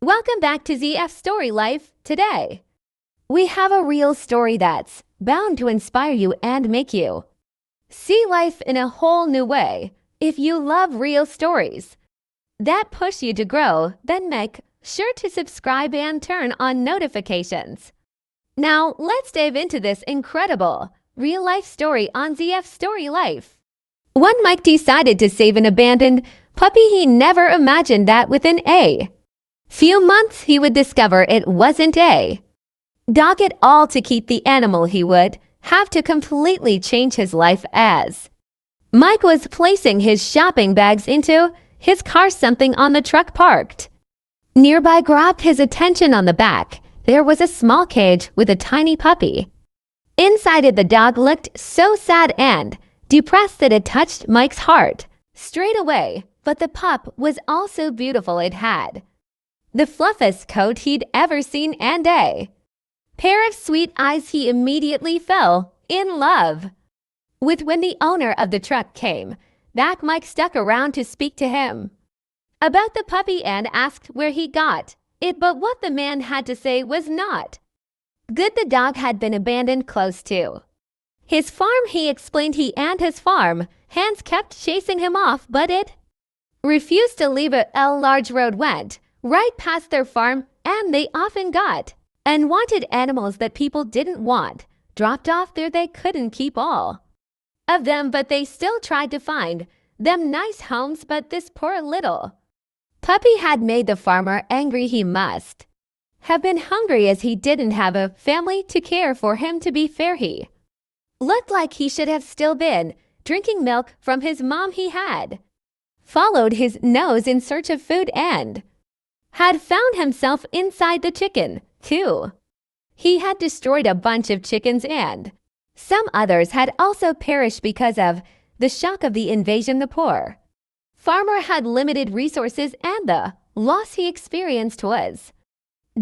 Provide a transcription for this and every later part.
Welcome back to ZF Story Life. Today, we have a real story that's bound to inspire you and make you see life in a whole new way. If you love real stories that push you to grow, then make sure to subscribe and turn on notifications. Now, let's dive into this incredible real-life story on ZF Story Life. One Mike decided to save an abandoned puppy. He never imagined that within a few months he would discover it wasn't a dog at all. To keep the animal, he would have to completely change his life. As Mike was placing his shopping bags into his car, something on the truck parked nearby grabbed his attention. On the back, there was a small cage with a tiny puppy. Inside it, the dog looked so sad and depressed that it touched Mike's heart straight away. But the pup was also beautiful. It had the fluffiest coat he'd ever seen and a pair of sweet eyes. He immediately fell in love with. When the owner of the truck came back, Mike stuck around to speak to him about the puppy and asked where he got it, but what the man had to say was not good. The dog had been abandoned close to his farm, he explained. He and his farm hands kept chasing him off, but it refused to leave. A large road went right past their farm, and they often got unwanted animals that people didn't want dropped off there. They couldn't keep all of them, but they still tried to find them nice homes. But this poor little puppy had made the farmer angry. He must have been hungry, as he didn't have a family to care for him. To be fair, he looked like he should have still been drinking milk from his mom. He had followed his nose in search of food and had found himself inside the chicken, too. He had destroyed a bunch of chickens, and some others had also perished because of the shock of the invasion. The poor farmer had limited resources, and the loss he experienced was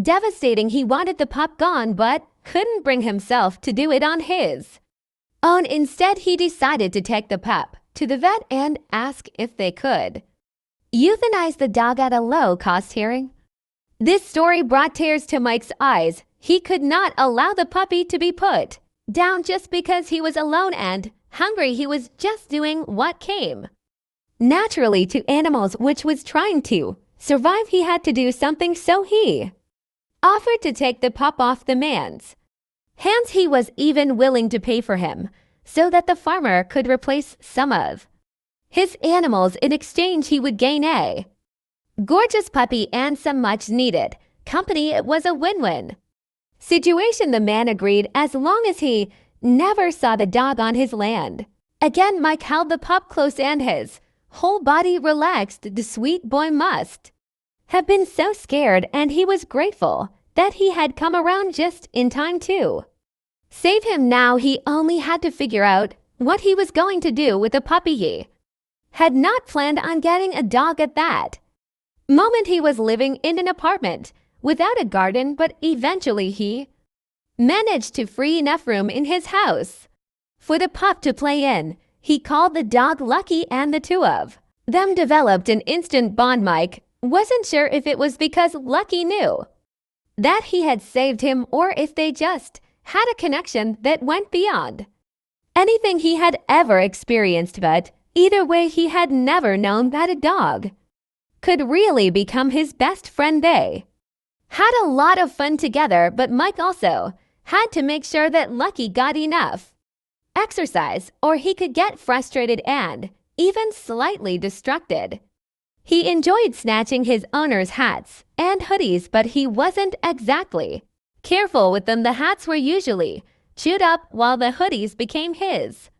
devastating. He wanted the pup gone, but couldn't bring himself to do it on his own. Instead, he decided to take the pup to the vet and ask if they could euthanize the dog at a low-cost hearing. This story brought tears to Mike's eyes. He could not allow the puppy to be put down just because he was alone and hungry. He was just doing what came naturally to animals, which was trying to survive. He had to do something, so he offered to take the pup off the man's hands. He was even willing to pay for him so that the farmer could replace some of his animals. In exchange, he would gain a gorgeous puppy and some much needed company. It was a win-win situation. The man agreed as long as he never saw the dog on his land again. Mike held the pup close and his whole body relaxed. The sweet boy must have been so scared, and he was grateful that he had come around just in time to save him. Now he only had to figure out what he was going to do with the puppy. He had not planned on getting a dog at that moment. He was living in an apartment without a garden, but eventually he managed to free enough room in his house for the pup to play in. He called the dog Lucky, and the two of them developed an instant bond. Mike wasn't sure if it was because Lucky knew that he had saved him, or if they just had a connection that went beyond anything he had ever experienced. But either way, he had never known that a dog could really become his best friend. They had a lot of fun together, but Mike also had to make sure that Lucky got enough exercise, or he could get frustrated and even slightly distracted. He enjoyed snatching his owner's hats and hoodies, but he wasn't exactly careful with them. The hats were usually chewed up, while the hoodies became his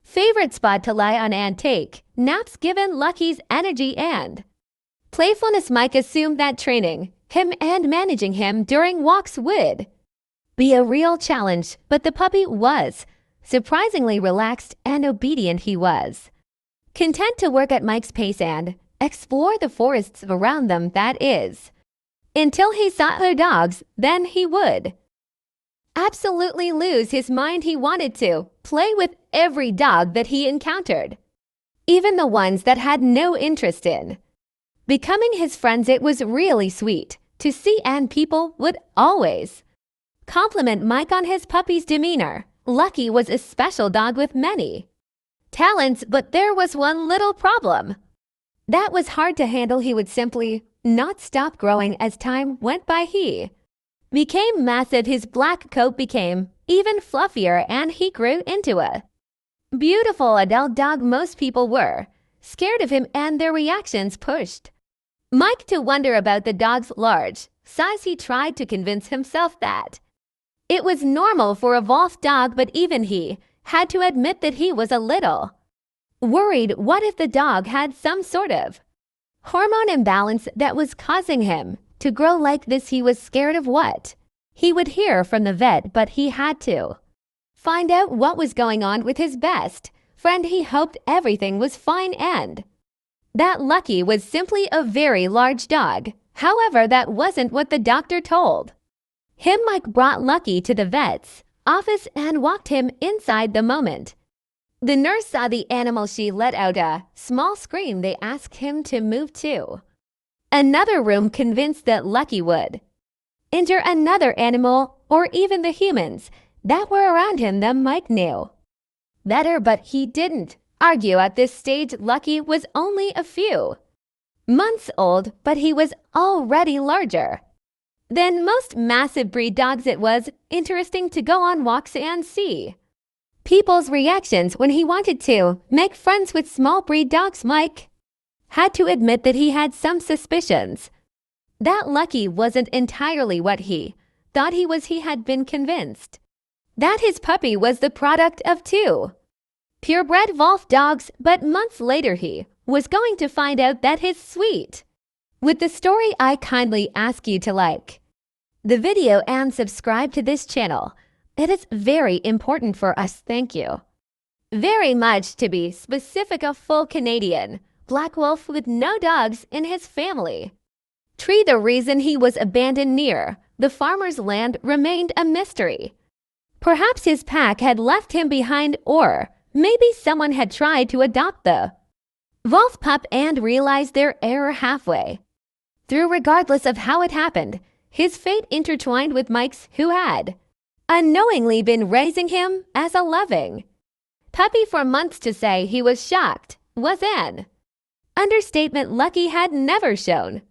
favorite spot to lie on and take naps. Given Lucky's energy and playfulness, Mike assumed that training him and managing him during walks would be a real challenge, but the puppy was surprisingly relaxed and obedient. He was content to work at Mike's pace and explore the forests around them, that is, until he saw other dogs. Then he would absolutely lose his mind. He wanted to play with every dog that he encountered, even the ones that had no interest in becoming his friends. It was really sweet to see, and people would always compliment Mike on his puppy's demeanor. Lucky was a special dog with many talents, but there was one little problem that was hard to handle. He would simply not stop growing as time went by. He became massive, his black coat became even fluffier, and he grew into a beautiful adult dog. Most people were scared of him, and their reactions pushed Mike to wonder about the dog's large size. He tried to convince himself that it was normal for a wolf dog, but even he had to admit that he was a little worried. What if the dog had some sort of hormone imbalance that was causing him to grow like this? He was scared of what he would hear from the vet, but he had to find out what was going on with his best friend. He hoped everything was fine and that Lucky was simply a very large dog. However, that wasn't what the doctor told him. Mike brought Lucky to the vet's office and walked him inside. The moment the nurse saw the animal, she let out a small scream. They asked him to move to another room, convinced that Lucky would injure another animal or even the humans that were around him. Then Mike knew better, but he didn't argue at this stage. Lucky was only a few months old, but he was already larger than most massive breed dogs. It was interesting to go on walks and see people's reactions when he wanted to make friends with small breed dogs. Mike had to admit that he had some suspicions that Lucky wasn't entirely what he thought he was. He had been convinced that his puppy was the product of two purebred wolf dogs, but months later he was going to find out that his sweet. With the story, I kindly ask you to like the video and subscribe to this channel. It is very important for us. Thank you very much. To be specific, a full Canadian black wolf with no dogs in his family tree. The reason he was abandoned near the farmer's land remained a mystery. Perhaps his pack had left him behind, or maybe someone had tried to adopt the wolf pup and realized their error halfway through. Regardless of how it happened, his fate intertwined with Mike's, who had unknowingly been raising him as a loving puppy for months. To say he was shocked was an understatement. Lucky had never shown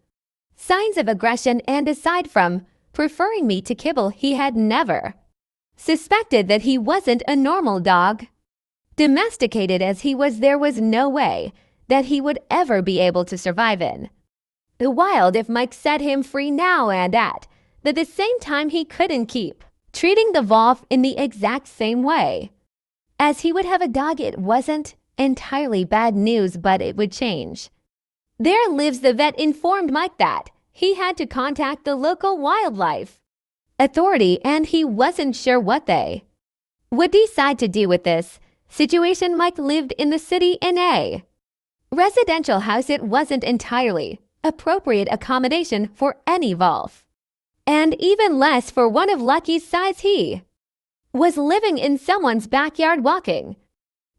signs of aggression, and aside from preferring me to kibble, he had never suspected that he wasn't a normal dog. Domesticated as he was, there was no way that he would ever be able to survive in the wild if Mike set him free now, and at the same time he couldn't keep treating the wolf in the exact same way as he would have a dog. It wasn't entirely bad news, but it would change. There lives the vet informed Mike that he had to contact the local wildlife authority, and he wasn't sure what they would decide to do with this situation. Mike lived in the city in a residential house. It wasn't entirely appropriate accommodation for any wolf, and even less for one of Lucky's size. He was living in someone's backyard, walking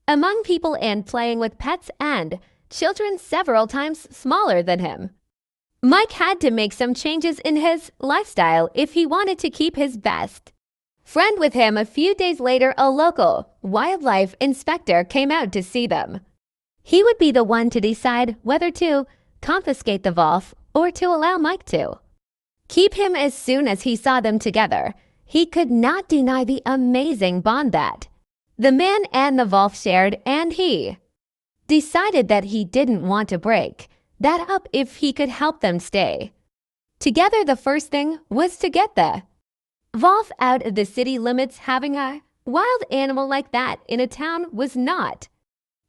among people and playing with pets and children several times smaller than him. Mike had to make some changes in his lifestyle if he wanted to keep his best friend with him. A few days later, a local wildlife inspector came out to see them. He would be the one to decide whether to confiscate the wolf or to allow Mike to keep him. As soon as he saw them together, he could not deny the amazing bond that the man and the wolf shared, and he decided that he didn't want to break that up if he could help them stay together. The first thing was to get the wolf out of the city limits. Having a wild animal like that in a town was not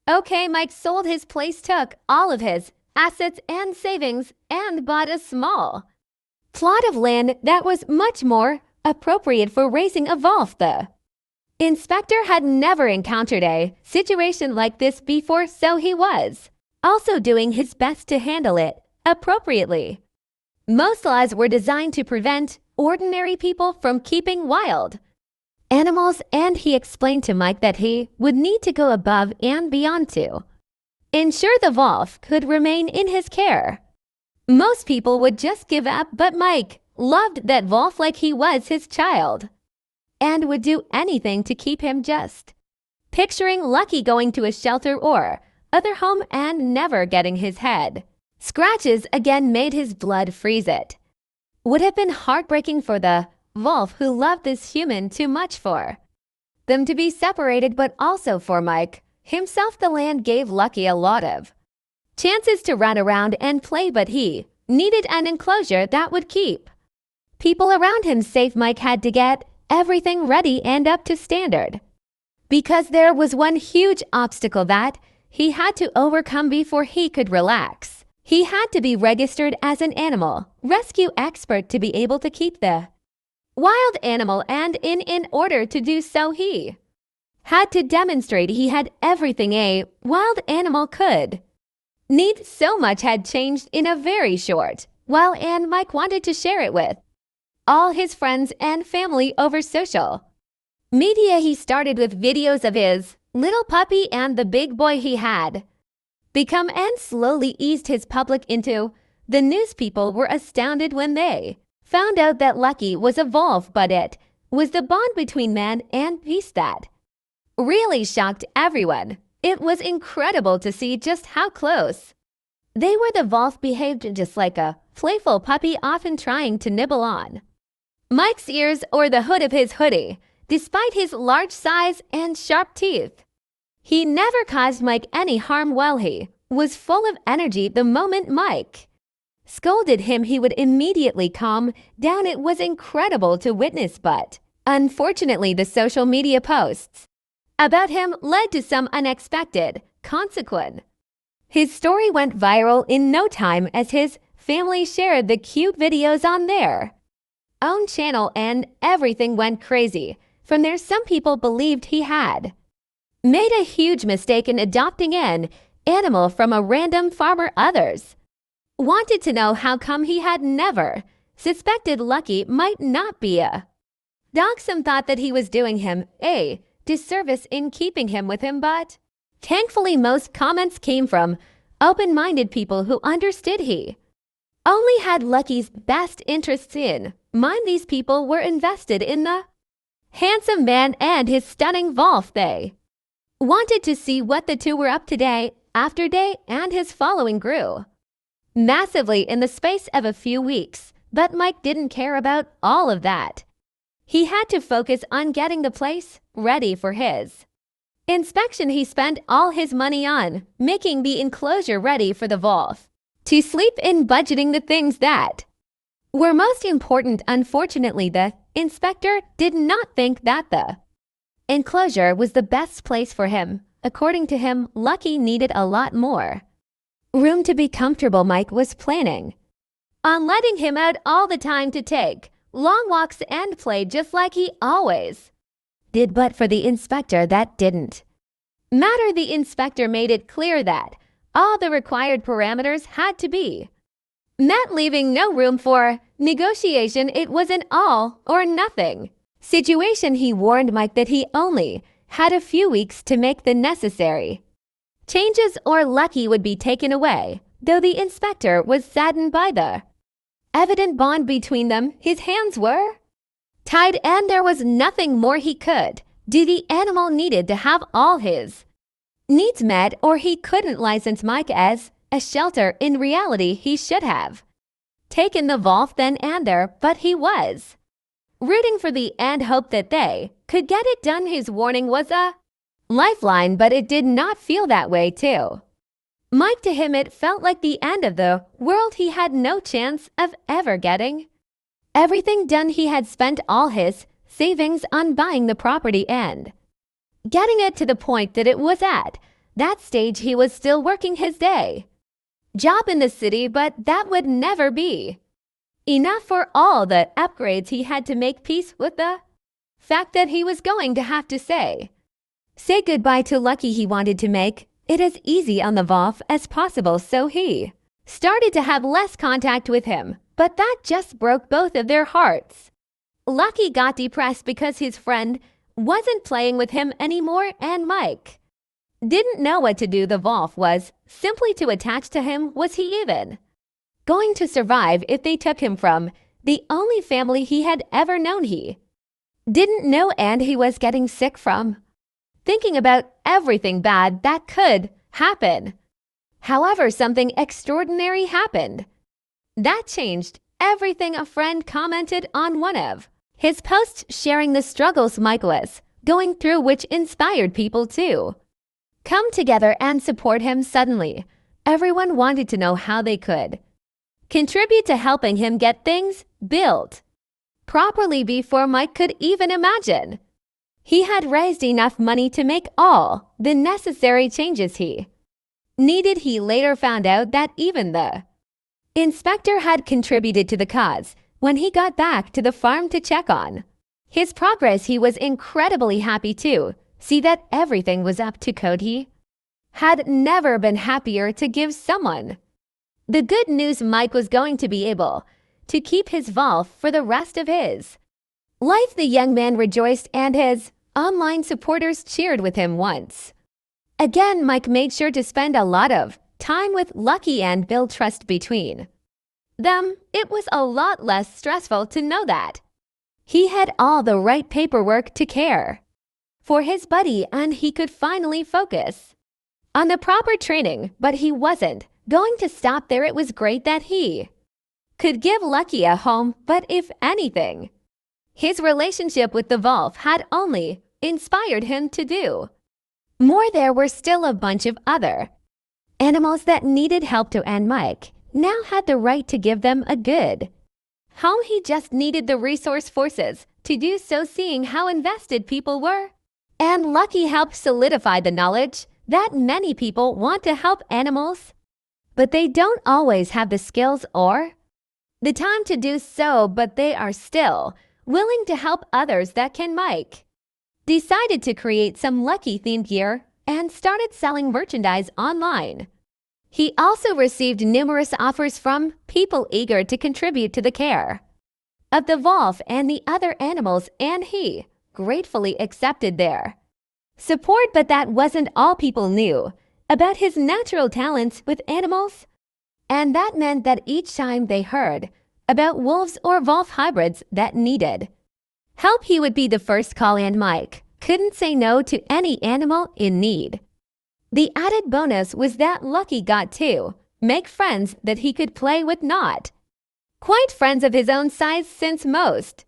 okay. Mike sold his place, took all of his assets and savings, and bought a small plot of land that was much more appropriate for raising a wolf. The inspector had never encountered a situation like this before, so he was also doing his best to handle it appropriately. Most laws were designed to prevent ordinary people from keeping wild animals, and he explained to Mike that he would need to go above and beyond to ensure the wolf could remain in his care. Most people would just give up, but Mike loved that wolf like he was his child and would do anything to keep him just. Picturing Lucky going to a shelter or other home and never getting his head scratches again made his blood freeze. It would have been heartbreaking for the wolf who loved this human too much for them to be separated, but also for Mike himself. The land gave Lucky a lot of chances to run around and play, but he needed an enclosure that would keep people around him safe. Mike had to get everything ready and up to standard, because there was one huge obstacle that he had to overcome before he could relax. He had to be registered as an animal rescue expert to be able to keep the wild animal, and in order to do so he had to demonstrate he had everything a wild animal could need. So much had changed in a very short while, and Mike wanted to share it with all his friends and family over social media. He started with videos of his little puppy and the big boy he had become, and slowly eased his public into the news. People were astounded when they found out that Lucky was a wolf, but it was the bond between man and beast that really shocked everyone. It was incredible to see just how close they were. The wolf behaved just like a playful puppy, often trying to nibble on Mike's ears or the hood of his hoodie. Despite his large size and sharp teeth, he never caused Mike any harm. While he was full of energy, the moment Mike scolded him, he would immediately calm down. It was incredible to witness, but unfortunately, the social media posts about him led to some unexpected consequence. His story went viral in no time as his family shared the cute videos on their own channel, and everything went crazy. From there, some people believed he had made a huge mistake in adopting an animal from a random farmer. Others wanted to know how come he had never suspected Lucky might not be a dog. Some thought that he was doing him a disservice in keeping him with him, but thankfully most comments came from open-minded people who understood he only had Lucky's best interests in mind. These people were invested in the handsome man and his stunning wolf. They wanted to see what the two were up to day after day, and his following grew massively in the space of a few weeks. But Mike didn't care about all of that. He had to focus on getting the place ready for his inspection. He spent all his money on making the enclosure ready for the wolf to sleep in, budgeting the things that were most important. Unfortunately, the inspector did not think that the enclosure was the best place for him. According to him, Lucky needed a lot more room to be comfortable. Mike was planning on letting him out all the time to take long walks and play just like he always did, but for the inspector that didn't matter. The inspector made it clear that all the required parameters had to be met, leaving no room for negotiation. It was an all or nothing situation. He warned Mike that he only had a few weeks to make the necessary changes or Lucky would be taken away. Though the inspector was saddened by the evident bond between them, his hands were tied and there was nothing more he could do. The animal needed to have all his needs met or he couldn't license Mike as a shelter. In reality, he should have taken the wolf then and there, but he was rooting for the and hoped that they could get it done. His warning was a lifeline, but it did not feel that way to Mike. To him, it felt like the end of the world. He had no chance of ever getting everything done. He had spent all his savings on buying the property and getting it to the point that it was at that stage he was still working his day job in the city, but that would never be enough for all the upgrades. He had to make peace with the fact that he was going to have to say goodbye to Lucky. He wanted to make it as easy on the wolf as possible, so he started to have less contact with him, but that just broke both of their hearts. Lucky got depressed because his friend wasn't playing with him anymore, and Mike didn't know what to do. The wolf was simply too attached to him. Was he even going to survive if they took him from the only family he had ever known he didn't know and he was getting sick from, thinking about everything bad that could happen. However, something extraordinary happened. That changed everything. A friend commented on one of his posts sharing the struggles Mike was going through, which inspired people to come together and support him. Suddenly, everyone wanted to know how they could contribute to helping him get things built properly before Mike could even imagine. He had raised enough money to make all the necessary changes he needed. He later found out that even the inspector had contributed to the cause. When he got back to the farm to check on his progress, he was incredibly happy to see that everything was up to code. He had never been happier to give someone the good news Mike was going to be able to keep his Volf for the rest of his life. The young man rejoiced and his online supporters cheered with him once again. Mike made sure to spend a lot of time with Lucky and build trust between them. It was a lot less stressful to know that he had all the right paperwork to care for his buddy and he could finally focus on the proper training. But he wasn't going to stop there. It was great that he could give Lucky a home, but if anything, his relationship with the Volf had only inspired him to do more. There were still a bunch of other animals that needed help too, and Mike now had the right to give them a good home. He just needed the resource forces to do so. Seeing how invested people were, and Lucky helped solidify the knowledge that many people want to help animals, but they don't always have the skills or the time to do so, but they are still willing to help others. That can Mike decided to create some Lucky themed gear and started selling merchandise online. He also received numerous offers from people eager to contribute to the care of the Volf and the other animals, and he gratefully accepted their support. But that wasn't all. People knew about his natural talents with animals, and that meant that each time they heard about wolves or Volf hybrids that needed help, he would be the first call, and Mike couldn't say no to any animal in need. The added bonus was that Lucky got to make friends that he could play with, not quite friends of his own size, since most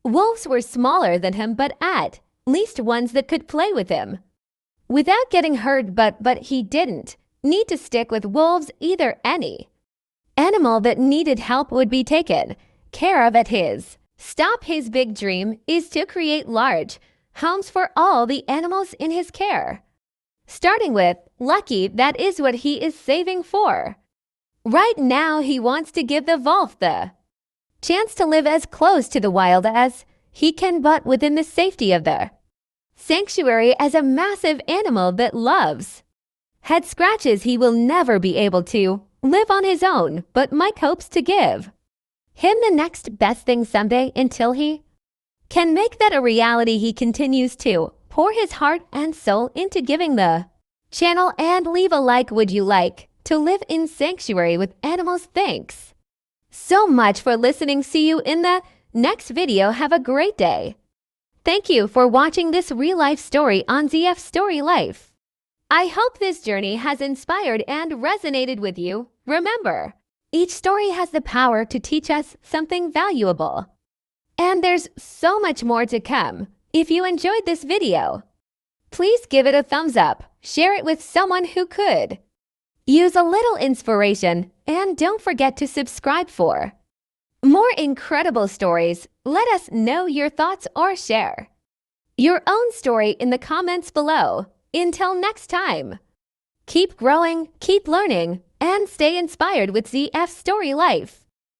wolves were smaller than him, but at least ones that could play with him without getting hurt. But he didn't need to stick with wolves either. Any animal that needed help would be taken care of at his stop. His big dream is to create large homes for all the animals in his care, starting with Lucky. That is what he is saving for. Right now, he wants to give the Volf the chance to live as close to the wild as he can, but within the safety of the sanctuary. As a massive animal that loves head scratches, he will never be able to live on his own, but Mike hopes to give him the next best thing someday. Until he can make that a reality, he continues to pour his heart and soul into giving the channel, and leave a like. Would you like to live in sanctuary with animals? Thanks so much for listening. See you in the next video. Have a great day. Thank you for watching this real-life story on ZF Story Life. I hope this journey has inspired and resonated with you. Remember, each story has the power to teach us something valuable. And there's so much more to come. If you enjoyed this video, please give it a thumbs up, share it with someone who could use a little inspiration, and don't forget to subscribe for more incredible stories. Let us know your thoughts or share your own story in the comments below. Until next time, keep growing, keep learning, and stay inspired with ZF Story Life.